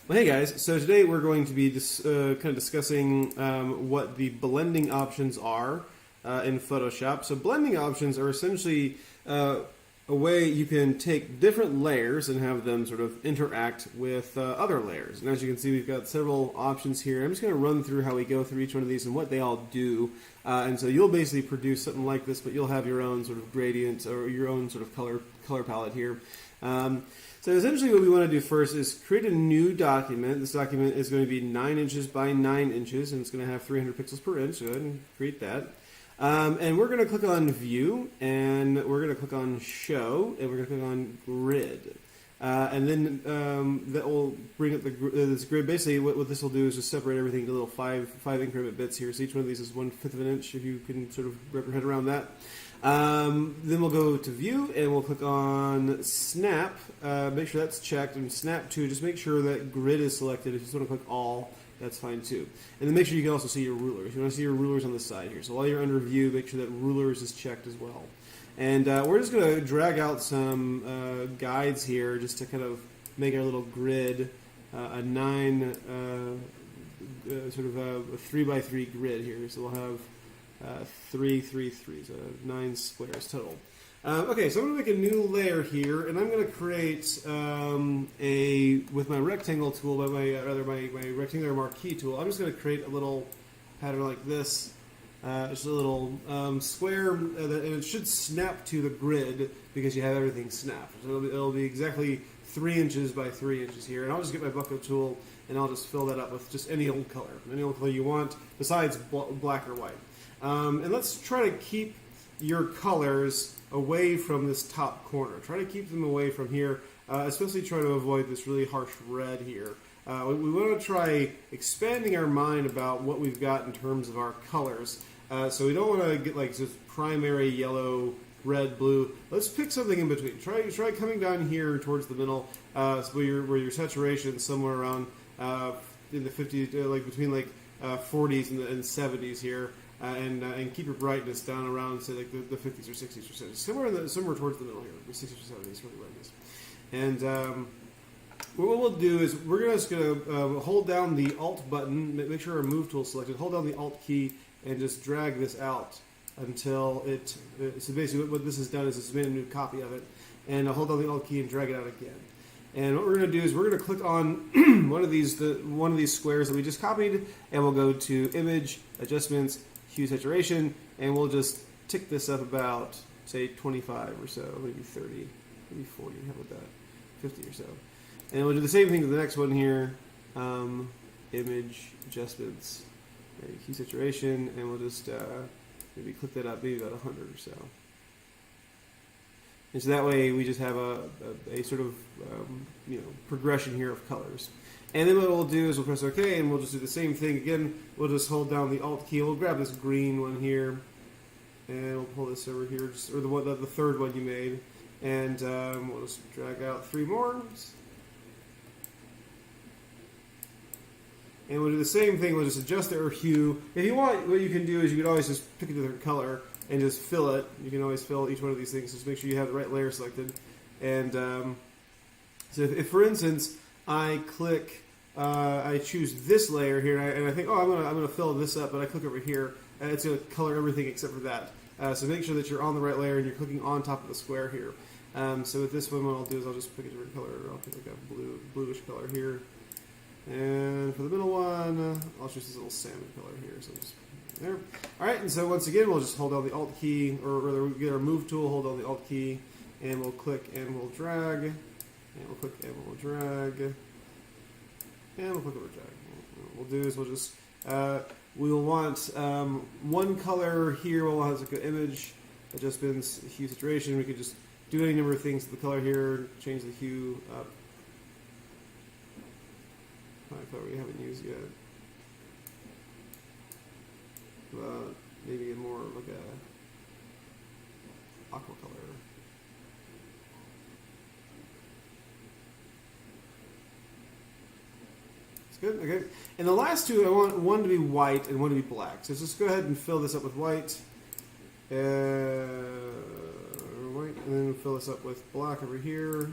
Well, hey guys, so today we're going to be kind of discussing what the blending options are in Photoshop. So blending options are essentially a way you can take different layers and have them sort of interact with other layers. And as you can see, we've got several options here. I'm just going to run through how we go through each one of these and what they all do. And so you'll basically produce something like this, but you'll have your own sort of gradient or your own sort of color palette here. So essentially what we want to do first is create a new document. This document is going to be 9 inches by 9 inches, and it's going to have 300 pixels per inch. So go ahead and create that. And we're going to click on View, and we're going to click on Show, and we're going to click on Grid. And then that will bring up this grid. Basically, what this will do is just separate everything into little 5 increment bits here. So each one of these is 1/5 of an inch, if you can sort of wrap your head around that. Then we'll go to View, and we'll click on Snap. Make sure that's checked, and Snap to just make sure that Grid is selected. If you just want to click All, that's fine too. And then make sure you can also see your rulers. You want to see your rulers on the side here. So while you're under View, make sure that Rulers is checked as well. And we're just going to drag out some guides here just to kind of make our little grid a 9, sort of a 3x3 grid here. So we'll have 3, 3, 3, so 9 squares total. Okay, so I'm going to make a new layer here, and I'm going to create with my rectangle tool, my rectangular marquee tool, I'm just going to create a little pattern like this. Just a little square, and it should snap to the grid because you have everything snapped. So it'll be exactly 3 inches by 3 inches here, and I'll just get my bucket tool and I'll just fill that up with just any old color you want, besides black or white. And let's try to keep your colors away from this top corner. Try to keep them away from here, especially try to avoid this really harsh red here. We want to try expanding our mind about what we've got in terms of our colors. So we don't want to get like this primary yellow, red, blue. Let's pick something in between. Try coming down here towards the middle, where your saturation is somewhere around in the 50s, like between 40s and 70s here. And keep your brightness down around, say, like the 50s or 60s or 70s. Somewhere towards the middle here, 60s or 70s for the brightness. And what we'll do is we're just going to hold down the Alt button, make sure our Move tool is selected, hold down the Alt key, and just drag this out until so basically what this has done is it's made a new copy of it. And hold down the Alt key and drag it out again. And what we're going to do is we're going to click on one of these squares that we just copied, and we'll go to Image, Adjustments, Hue Saturation, and we'll just tick this up about, say, 25 or so, maybe 30, maybe 40, how about that, 50 or so. And we'll do the same thing to the next one here, Image, Adjustments, Hue Saturation, and we'll just maybe click that up, maybe about 100 or so. And so that way we just have a sort of progression here of colors. And then what we'll do is we'll press OK, and we'll just do the same thing again. We'll just hold down the Alt key. We'll grab this green one here, and we'll pull this over here, or the third one you made, and we'll just drag out 3 more. And we'll do the same thing. We'll just adjust our hue. If you want, what you can do is you can always just pick a different color and just fill it. You can always fill each one of these things. Just make sure you have the right layer selected. And so if, for instance, I choose this layer here, and I think, oh, I'm gonna fill this up, but I click over here, and it's gonna color everything except for that. So make sure that you're on the right layer and you're clicking on top of the square here. So with this one, what I'll do is I'll just pick a different color. I'll pick like a bluish color here. And for the middle one, I'll choose this little salmon color here. So just there. All right, and so once again, we'll just hold down the Alt key, or rather, we get our Move tool, hold down the Alt key, and we'll click and we'll drag, and we'll click and we'll drag, and we'll click and we'll drag. What we'll do is we'll just we'll want one color here. We'll have like an Image, Adjustments, Hue Saturation. We could just do any number of things to the color here, change the hue up. Color we haven't used yet. Maybe a more like a aqua color. It's good. Okay. And the last two, I want one to be white and one to be black. So let's just go ahead and fill this up with white. White, and then fill this up with black over here.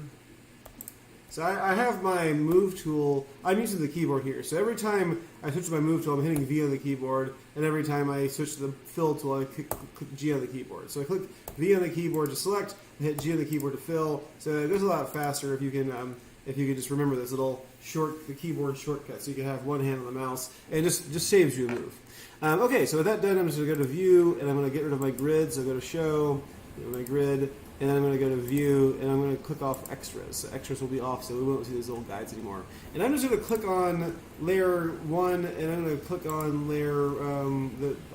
So I have my move tool. I'm using the keyboard here. So every time I switch to my move tool, I'm hitting V on the keyboard. And every time I switch to the fill tool, I click G on the keyboard. So I click V on the keyboard to select, and hit G on the keyboard to fill. So it goes a lot faster if you can just remember this little the keyboard shortcut. So you can have one hand on the mouse, and it just saves you a move. Okay, so with that done, I'm just going to go to View, and I'm going to get rid of my grid. So go to Show, get rid of my grid. And then I'm going to go to View, and I'm going to click off Extras. So Extras will be off, so we won't see these little guides anymore. And I'm just going to click on Layer 1, and I'm going to click on Layer,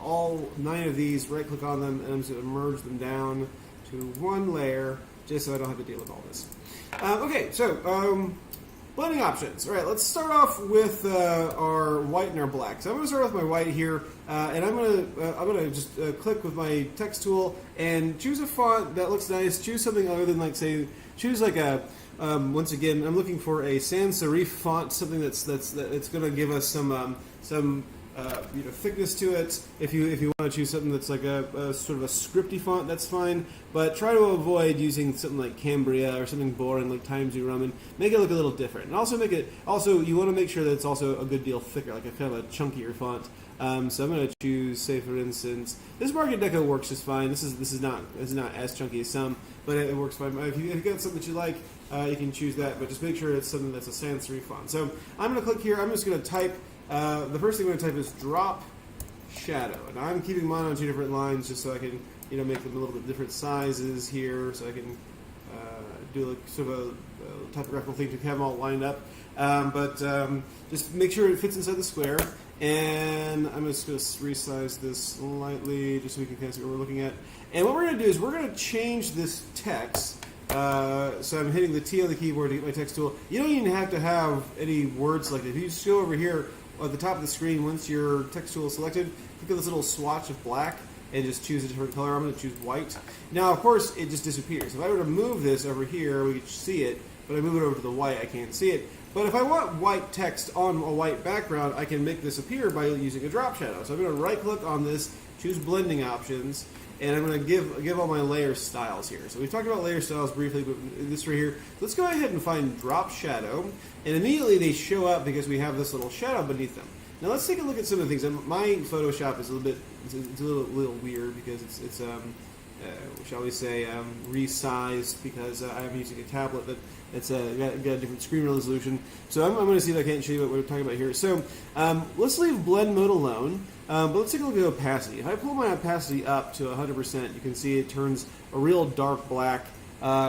all 9 of these, right-click on them, and I'm just going to merge them down to one layer, just so I don't have to deal with all this. Okay, so blending options. All right, let's start off with our white and our black. So I'm going to start with my white here, and I'm going to just click with my text tool and choose a font that looks nice. Choose something other than choose like a. Once again, I'm looking for a sans serif font, something that's going to give us some thickness to it. If you want to choose something that's like a sort of a scripty font, that's fine. But try to avoid using something like Cambria or something boring like Times New Roman. Make it look a little different, and also you want to make sure that it's also a good deal thicker, like a kind of a chunkier font. So I'm going to choose, say for instance, this Market Deco works just fine. This is not as chunky as some, but it works fine. If you've got something that you like, you can choose that, but just make sure it's something that's a sans serif font. So I'm going to click here. I'm just going to type. The first thing I'm going to type is drop shadow, and I'm keeping mine on 2 different lines just so I can make them a little bit different sizes here, so I can do like sort of a typographical thing to have them all lined up. Just make sure it fits inside the square, and I'm just going to resize this slightly just so we can kind of see what we're looking at. And what we're going to do is we're going to change this text. So I'm hitting the T on the keyboard to get my text tool. You don't even have to have any words selected. If you just go over here at the top of the screen, once your text tool is selected, click on this little swatch of black and just choose a different color. I'm going to choose white. Now, of course, it just disappears. If I were to move this over here, we could see it, but I move it over to the white, I can't see it. But if I want white text on a white background, I can make this appear by using a drop shadow. So I'm going to right-click on this, choose blending options, and I'm going to give all my layer styles here. So we've talked about layer styles briefly, but this right here. Let's go ahead and find drop shadow, and immediately they show up because we have this little shadow beneath them. Now let's take a look at some of the things. And my Photoshop is a little weird because it's shall we say resized because I'm using a tablet that's got a different screen resolution. So I'm going to see if I can't show you what we're talking about here. So let's leave blend mode alone. But let's take a look at opacity. If I pull my opacity up to 100%, you can see it turns a real dark black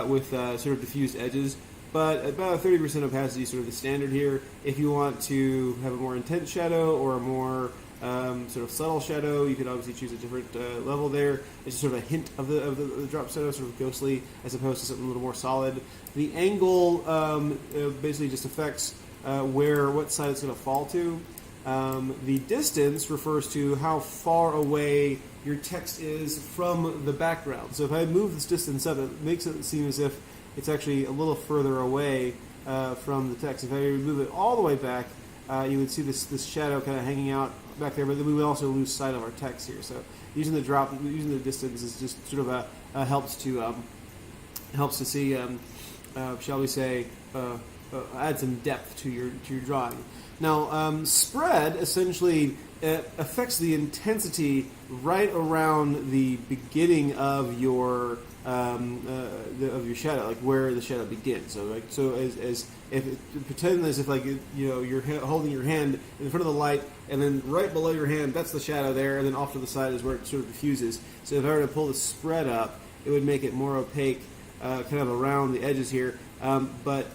with sort of diffused edges. But about a 30% opacity is sort of the standard here. If you want to have a more intense shadow or a more sort of subtle shadow, you can obviously choose a different level there. It's just sort of a hint of the drop shadow, sort of ghostly, as opposed to something a little more solid. The angle basically just affects what side it's going to fall to. The distance refers to how far away your text is from the background. So if I move this distance up, it makes it seem as if it's actually a little further away from the text. If I move it all the way back, you would see this shadow kind of hanging out back there, but then we would also lose sight of our text here. So using the distance is just sort of helps to see, shall we say, add some depth to your drawing. Now, spread essentially affects the intensity right around the beginning of your shadow, like where the shadow begins. So as if pretend as if you're holding your hand in front of the light, and then right below your hand, that's the shadow there, and then off to the side is where it sort of diffuses. So if I were to pull the spread up, it would make it more opaque, kind of around the edges here, or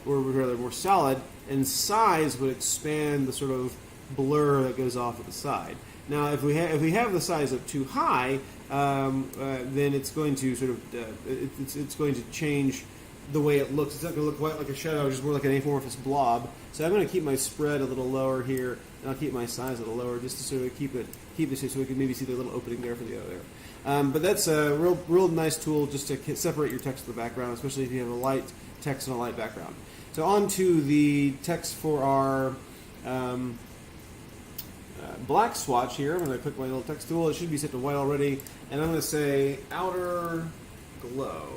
rather more solid. And size would expand the sort of blur that goes off to the side. Now, if we have the size up too high, then it's going to sort of it's going to change the way it looks. It's not going to look quite like a shadow, just more like an amorphous blob. So I'm going to keep my spread a little lower here, and I'll keep my size a little lower just to sort of keep this so we can maybe see the little opening there for the other there. But that's a real nice tool just to separate your text from the background, especially if you have a light text and a light background. So on to the text for our black swatch here. I'm going to click my little text tool. It should be set to white already. And I'm going to say outer glow.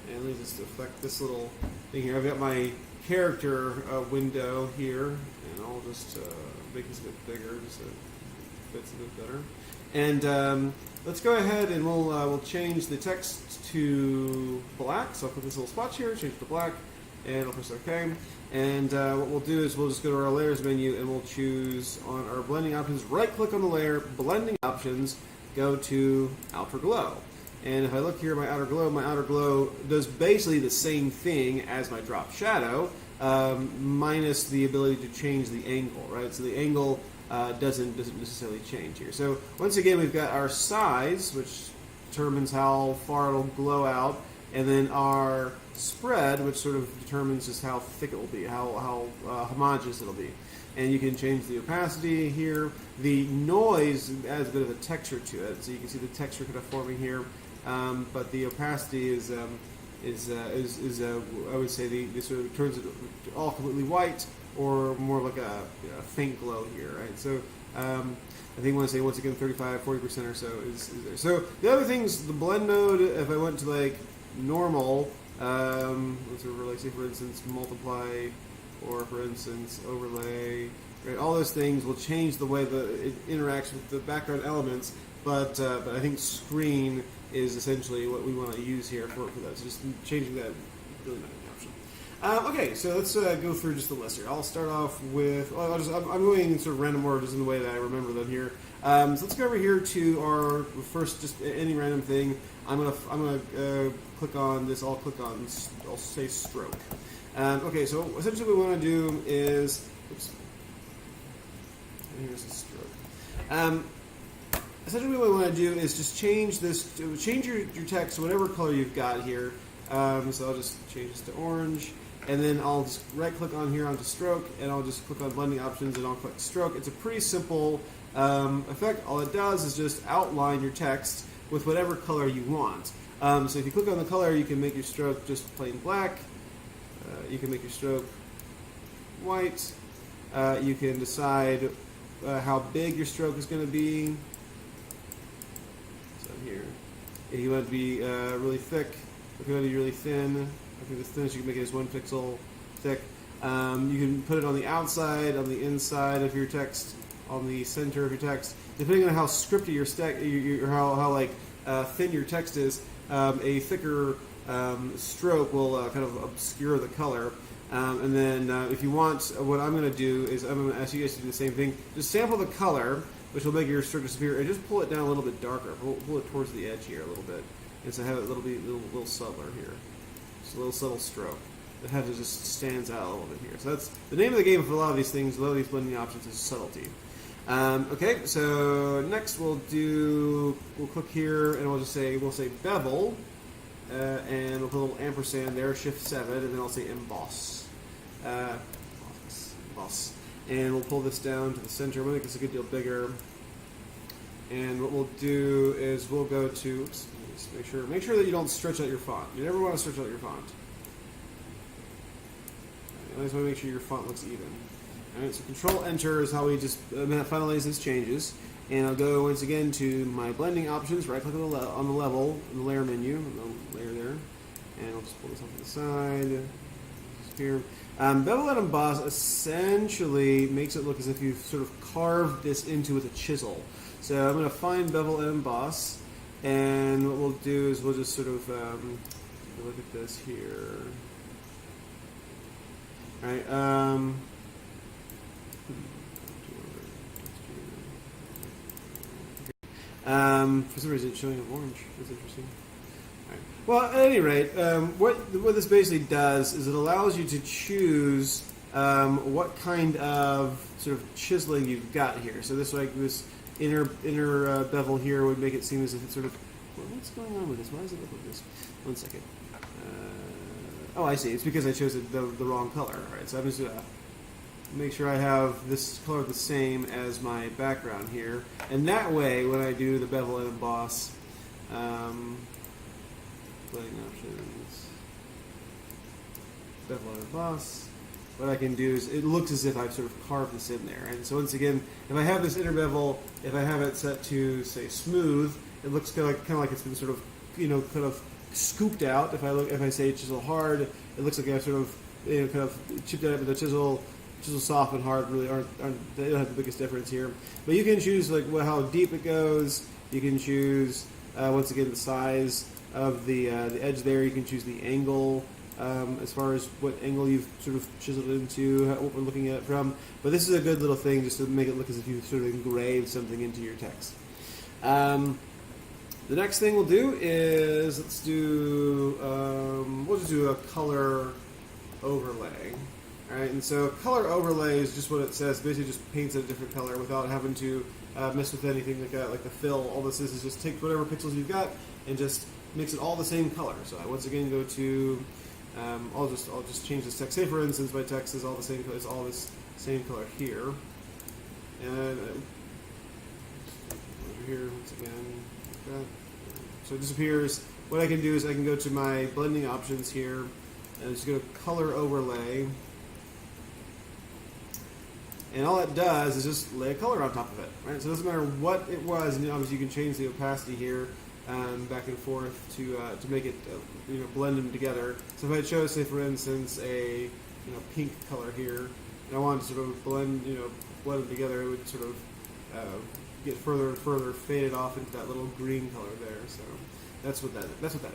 And let me just affect this little thing here. I've got my character window here, and I'll just make this a bit bigger just so it fits a bit better. And let's go ahead and we'll change the text to black. So I'll put this little spot here, change it to black, and I'll press OK. And what we'll do is we'll just go to our layers menu and we'll choose on our blending options, right click on the layer, blending options, go to outer glow. And if I look here at my outer glow does basically the same thing as my drop shadow, minus the ability to change the angle, right? So the angle doesn't necessarily change here. So once again, we've got our size, which determines how far it'll glow out, and then our spread, which sort of determines just how thick it will be, how homogeneous it'll be. And you can change the opacity here. The noise adds a bit of a texture to it, so you can see the texture kind of forming here. But the opacity is I would say the sort of turns it all completely white, or more like a faint glow here, right? So I think I want to say once again 35-40% or so is there. So the other things, the blend mode, if I went to like normal, let's like say for instance multiply, or for instance overlay, right? All those things will change the way that it interacts with the background elements, but I think screen is essentially what we want to use here for that. So just changing that, really not an option. Okay, so let's go through just the list here. I'll start off with, well, I'm going sort of random order just in the way that I remember them here. So let's go over here to our first, just any random thing. I'm gonna click on this. I'll say stroke. Okay, so essentially what we want to do is, oops, here's the stroke. Essentially what we want to do is just change your text to whatever color you've got here. So I'll just change this to orange, and then I'll just right click on here onto stroke, and I'll just click on blending options, and I'll click stroke. It's a pretty simple effect. All it does is just outline your text with whatever color you want. So if you click on the color, you can make your stroke just plain black. You can make your stroke white. You can decide how big your stroke is going to be. Here, if you want it to be really thick, if you want it to be really thin, I think the thinnest you can make it is 1 pixel thick. You can put it on the outside, on the inside of your text, on the center of your text, depending on how scripty your how thin your text is. A thicker stroke will kind of obscure the color. And then if you want, what I'm going to do is I'm going to ask you guys to do the same thing. Just sample the color, which will make your stroke disappear, and just pull it down a little bit darker. Pull it towards the edge here a little bit, and so have it a little subtler here. Just a little subtle stroke that has it just stands out a little bit here. So that's the name of the game for a lot of these things. A lot of these blending options is subtlety. Okay, so next we'll click here, and we'll say bevel, and we'll put a little ampersand there, Shift 7, and then I'll say emboss. Emboss. And we'll pull this down to the center. We'll make this a good deal bigger. And what we'll do is we'll go to, oops, make sure that you don't stretch out your font. You never want to stretch out your font. You always want to make sure your font looks even. Alright, so Control Enter is how we just finalize these changes. And I'll go once again to my blending options, right click on the level, in the layer menu, the layer there. And I'll just pull this off to the side. Here. Bevel and Emboss essentially makes it look as if you've sort of carved this into with a chisel. So I'm going to find Bevel and Emboss, and what we'll do is we'll just sort of look at this here. All right. For some reason it's showing up orange. That's interesting. Well, at any rate, what this basically does is it allows you to choose what kind of sort of chiseling you've got here. So this inner bevel here would make it seem as if it's sort of, what's going on with this? Why does it look like this? 1 second. Oh, I see. It's because I chose the wrong color. All right, so I'm just going to make sure I have this color the same as my background here. And that way, when I do the bevel and emboss, blending options, bevel and emboss, what I can do is it looks as if I've sort of carved this in there. And so once again, if I have this inner bevel, if I have it set to say smooth, it looks kind of like it's been sort of kind of scooped out. If I say chisel hard, it looks like I've sort of kind of chipped at it with a chisel soft and hard really they don't have the biggest difference here. But you can choose like how deep it goes. You can choose once again the size of the edge there. You can choose the angle as far as what angle you've sort of chiseled it into, what we're looking at it from. But this is a good little thing just to make it look as if you sort of engraved something into your text. The next thing we'll do is we'll just do a color overlay. All right, and so color overlay is just what it says. Basically, just paints it a different color without having to mess with anything like that, like the fill. All this is just take whatever pixels you've got and just makes it all the same color. So I once again go to I'll just change this text. Say for instance, my text is all the same. It's all this same color here, and over here once again. Like that. So it disappears. What I can do is I can go to my blending options here and just go to color overlay. And all it does is just lay a color on top of it, right? So it doesn't matter what it was, and obviously you can change the opacity here back and forth to make it blend them together. So if I chose, say for instance, a pink color here, and I wanted to sort of blend them together, it would sort of get further and further faded off into that little green color there. So that's what that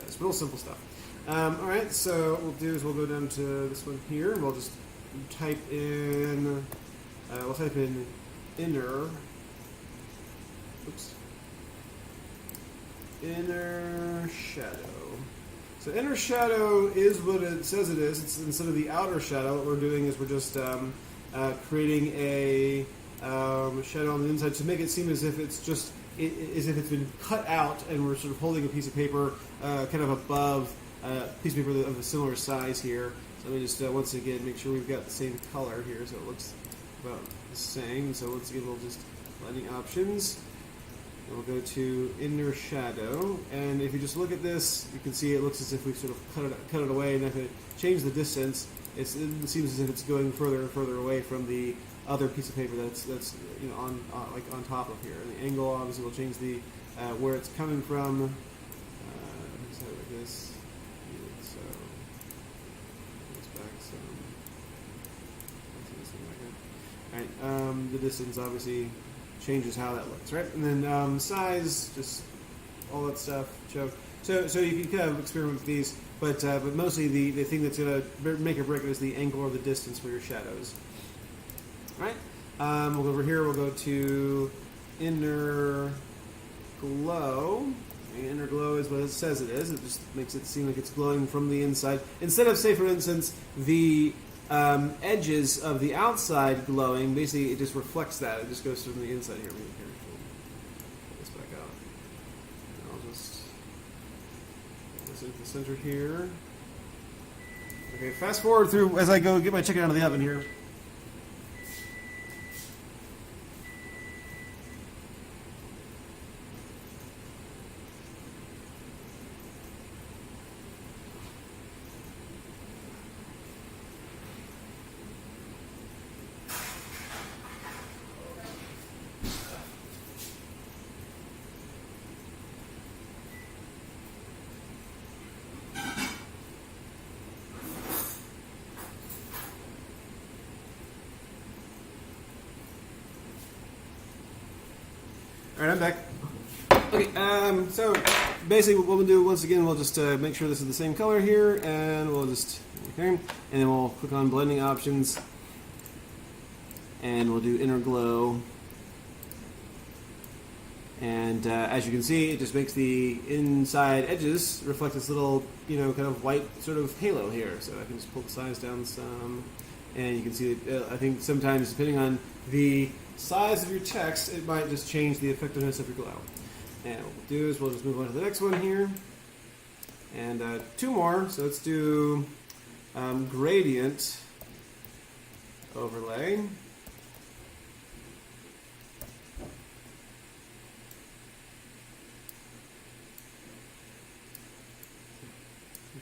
is. Real simple stuff. All right, so what we'll do is we'll go down to this one here, and we'll just type in. We'll type in inner shadow. So inner shadow is what it says it is. It's instead of the outer shadow. What we're doing is we're just creating a shadow on the inside to make it seem as if it's just as if it's been cut out, and we're sort of holding a piece of paper kind of above a piece of paper of a similar size here. So let me just once again make sure we've got the same color here, so it looks about the same. So once again, we'll just blending options. And we'll go to inner shadow, and if you just look at this, you can see it looks as if we've sort of cut it away. And if I change the distance, it seems as if it's going further and further away from the other piece of paper that's on top of here. And the angle obviously will change the where it's coming from. Let's have it like this. So it's back some. Alright, the distance obviously changes how that looks, right? And then size, just all that stuff. So you can kind of experiment with these, but mostly the thing that's going to make or break it is the angle or the distance for your shadows. All right, we'll go over here. We'll go to inner glow. The inner glow is what it says it is. It just makes it seem like it's glowing from the inside. Instead of, say, for instance, the edges of the outside glowing, basically it just reflects that. It just goes from the inside here. Pull this back out. And I'll just put this into the center here. Okay, fast forward through as I go get my chicken out of the oven here. Alright, I'm back. Okay, so basically what we'll do, once again, we'll just make sure this is the same color here, and we'll just, okay, and then we'll click on blending options, and we'll do inner glow, and as you can see, it just makes the inside edges reflect this little, kind of white sort of halo here. So I can just pull the size down some, and you can see that, I think sometimes depending on the size of your text, it might just change the effectiveness of your glow. And what we'll do is we'll just move on to the next one here. And two more. So let's do gradient overlay. Make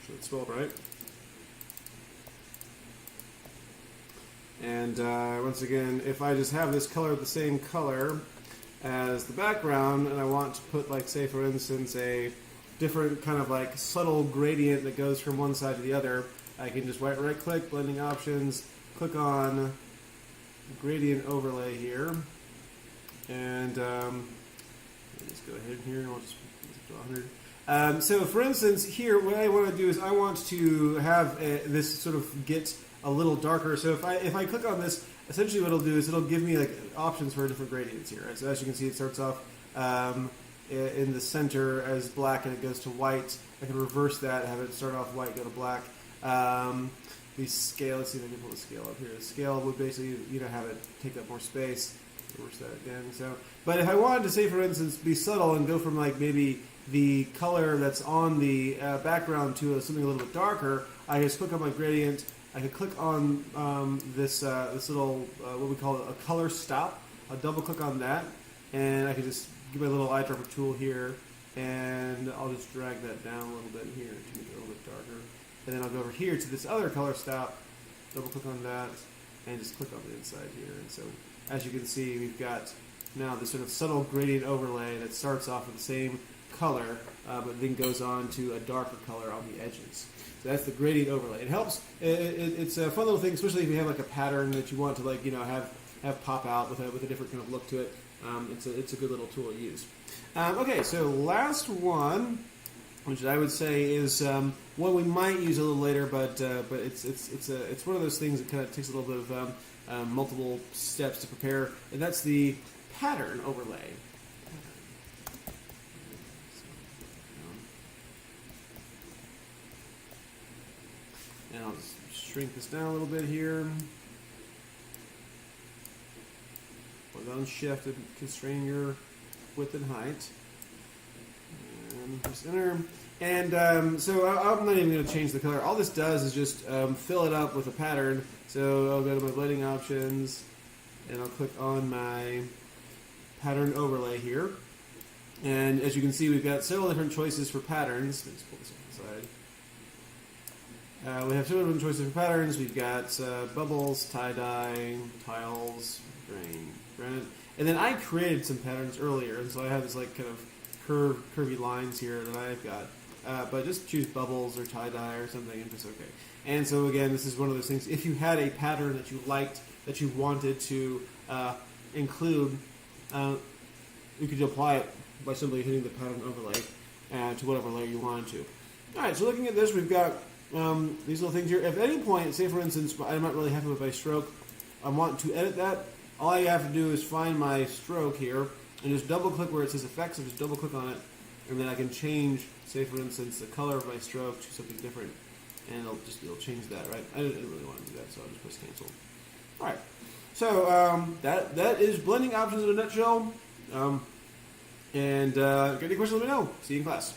sure it's spelled right. And once again, if I just have this color the same color as the background, and I want to put, like, say for instance, a different kind of like subtle gradient that goes from one side to the other, I can just right click, blending options, click on gradient overlay here, and let's go ahead here and I'll just put it to 100. So for instance, here what I want to do is I want to have this sort of get a little darker. So if I click on this, essentially what it'll do is it'll give me like options for different gradients here. Right? So as you can see, it starts off in the center as black and it goes to white. I can reverse that, have it start off white, go to black. The scale, let's see if I can pull the scale up here. The scale would basically, have it take up more space. Reverse that again. So, but if I wanted to say, for instance, be subtle and go from like maybe the color that's on the background to something a little bit darker, I just click on my gradient. I could click on this little what we call a color stop. I'll double click on that, and I can just give my little eyedropper tool here, and I'll just drag that down a little bit here to make it a little bit darker. And then I'll go over here to this other color stop, double click on that, and just click on the inside here. And so, as you can see, we've got now this sort of subtle gradient overlay that starts off with the same color, but then goes on to a darker color on the edges. So that's the gradient overlay. It helps. It's a fun little thing, especially if you have like a pattern that you want to have pop out with a different kind of look to it. It's a good little tool to use. Okay, so last one, which I would say is one we might use a little later, but it's one of those things that kind of takes a little bit of multiple steps to prepare, and that's the pattern overlay. And I'll just shrink this down a little bit here. Hold down Shift to constrain your width and height. And press Enter. And so I'm not even going to change the color. All this does is just fill it up with a pattern. So I'll go to my blending options, and I'll click on my pattern overlay here. And as you can see, we've got several different choices for patterns. Let's pull this off the side. We have several different choices for patterns. We've got bubbles, tie-dye, tiles, grain, granite. And then I created some patterns earlier, and so I have this like kind of curvy lines here that I've got. But just choose bubbles or tie-dye or something and just okay. And so again, this is one of those things, if you had a pattern that you liked, that you wanted to include, you could apply it by simply hitting the pattern overlay to whatever layer you wanted to. Alright, so looking at this, we've got these little things here. If at any point, say for instance, I'm not really happy with my stroke, I want to edit that, all I have to do is find my stroke here and just double click where it says effects, and just double click on it, and then I can change, say for instance, the color of my stroke to something different, and it'll change that, right? I didn't really want to do that, so I'll just press cancel. Alright, so that is blending options in a nutshell. And if you have any questions, let me know. See you in class.